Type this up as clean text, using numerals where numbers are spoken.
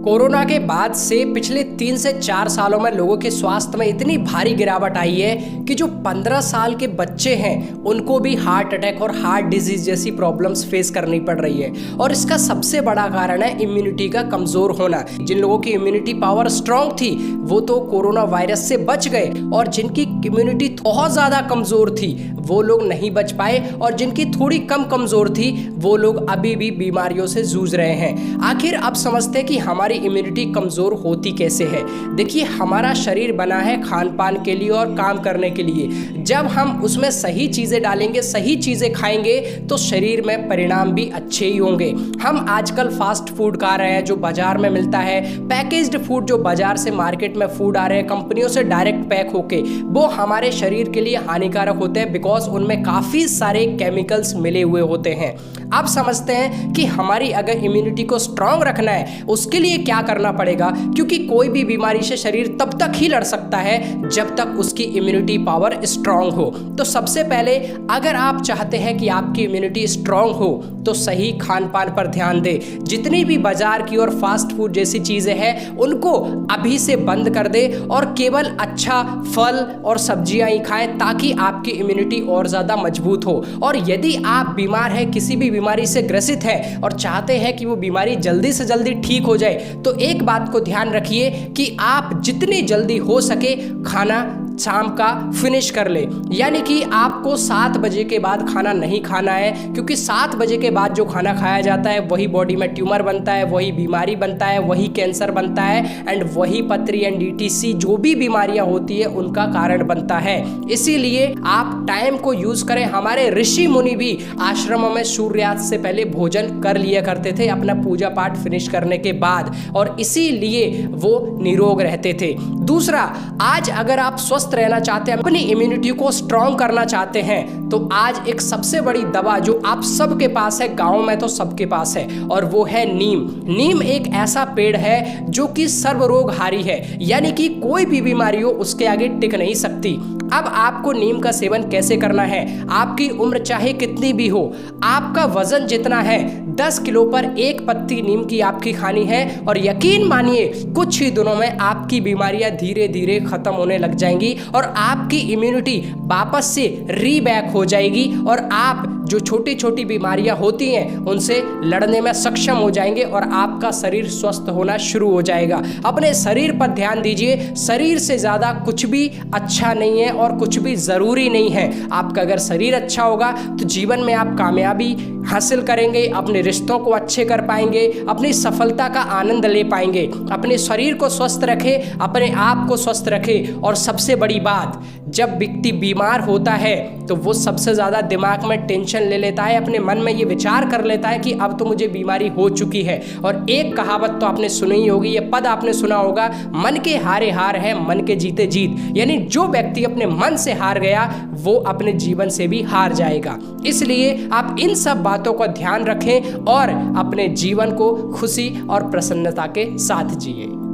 Corona के बाद से पिछले 3 से 4 सालों में लोगों के स्वास्थ्य में इतनी भारी गिरावट आई है कि जो 15 साल के बच्चे हैं उनको भी हार्ट अटैक और हार्ट डिजीज जैसी प्रॉब्लम्स फेस करनी पड़ रही है। और इसका सबसे बड़ा कारण है इम्यूनिटी का कमज़ोर होना। जिन लोगों की इम्यूनिटी पावर स्ट्रांग थी वो तो कोरोना वायरस से बच गए, और जिनकी इम्यूनिटी बहुत ज़्यादा कमज़ोर थी वो लोग नहीं बच पाए, और जिनकी थोड़ी कम कमज़ोर थी वो लोग अभी भी बीमारियों से जूझ रहे हैं। आखिर अब समझते हैं कि हमारी इम्यूनिटी कमज़ोर होती कैसे है। देखिए, हमारा शरीर बना है खान पान के लिए और काम करने के लिए। जब हम उसमें सही चीज़ें डालेंगे, सही चीज़ें खाएंगे तो शरीर में परिणाम भी अच्छे ही होंगे। हम आजकल फास्ट फूड खा रहे हैं जो बाज़ार में मिलता है, पैकेज्ड फूड जो बाज़ार से मार्केट में फूड आ रहे हैं कंपनियों से डायरेक्ट पैक होके, वो हमारे शरीर के लिए हानिकारक होते हैं बिकॉज उनमें काफ़ी सारे केमिकल्स मिले हुए होते हैं। अब समझते हैं कि हमारी अगर इम्यूनिटी को स्ट्रांग रखना है उसके लिए क्या करना पड़ेगा, क्योंकि कोई भी बीमारी से शरीर तब तक ही लड़ सकता है जब तक उसकी इम्यूनिटी पावर स्ट्रांग हो। तो सबसे पहले अगर आप चाहते हैं कि आपकी इम्यूनिटी स्ट्रांग हो तो सही खान पान पर ध्यान दें। जितनी भी बाजार की और फास्ट फूड जैसी चीज़ें हैं उनको अभी से बंद कर दे और केवल अच्छा फल और सब्जियां ही खाएं ताकि आपकी इम्यूनिटी और ज़्यादा मजबूत हो। और यदि आप बीमार हैं, किसी भी बीमारी से ग्रसित हैं और चाहते हैं कि वो बीमारी जल्दी से जल्दी ठीक हो जाए, तो एक बात को ध्यान रखिए कि आप जितनी जल्दी हो सके खाना शाम का फिनिश कर ले। यानी कि आपको 7 बजे के बाद खाना नहीं खाना है, क्योंकि 7 बजे के बाद जो खाना खाया जाता है वही बॉडी में ट्यूमर बनता है, वही बीमारी बनता है, वही कैंसर बनता है एंड वही पथरी एंड डीटीसी जो भी बीमारियां होती है उनका कारण बनता है। इसीलिए आप टाइम को यूज करें। हमारे ऋषि मुनि भी आश्रमों में सूर्यास्त से पहले भोजन कर लिया करते थे अपना पूजा पाठ फिनिश करने के बाद, और इसीलिए वो निरोग रहते थे। दूसरा, आज अगर आप स्वस्थ रहना चाहते हैं, अपनी इम्यूनिटी को स्ट्रांग करना चाहते हैं, तो आज एक सबसे बड़ी दवा जो आप सबके पास है, गांव में तो सबके पास है, और वो है नीम। नीम एक ऐसा पेड़ है जो कि सर्वरोगहारी है, यानी कि कोई भी बीमारी हो उसके आगे टिक नहीं सकती। अब आपको नीम का सेवन कैसे करना है? आपकी उम्र चाहे कितनी भी हो, आपका वजन जितना है, 10 किलो पर 1 पत्ती नीम की आपकी खानी है, और यकीन मानिए कुछ ही दिनों में आपकी बीमारियां धीरे धीरे खत्म होने लग जाएंगी और आपकी इम्यूनिटी वापस से रीबैक हो जाएगी, और आप जो छोटी छोटी बीमारियां होती हैं उनसे लड़ने में सक्षम हो जाएंगे और आपका शरीर स्वस्थ होना शुरू हो जाएगा। अपने शरीर पर ध्यान दीजिए। शरीर से ज़्यादा कुछ भी अच्छा नहीं है और कुछ भी ज़रूरी नहीं है। आपका अगर शरीर अच्छा होगा तो जीवन में आप कामयाबी हासिल करेंगे, अपने रिश्तों को अच्छे कर पाएंगे, अपनी सफलता का आनंद ले पाएंगे। अपने शरीर को स्वस्थ रखें, अपने आप को स्वस्थ रखें। और सबसे बड़ी बात, जब व्यक्ति बीमार होता है तो वो सबसे ज़्यादा दिमाग में टेंशन ले लेता है, अपने मन में ये विचार कर लेता है कि अब तो मुझे बीमारी हो चुकी है। और एक कहावत तो आपने सुनी ही होगी, ये पद आपने सुना होगा, मन के हारे हार है, मन के जीते जीत। यानी जो व्यक्ति अपने मन से हार गया वो अपने जीवन से भी हार जाएगा। इसलिए आप इन सब बातों का ध्यान रखें और अपने जीवन को खुशी और प्रसन्नता के साथ जिए।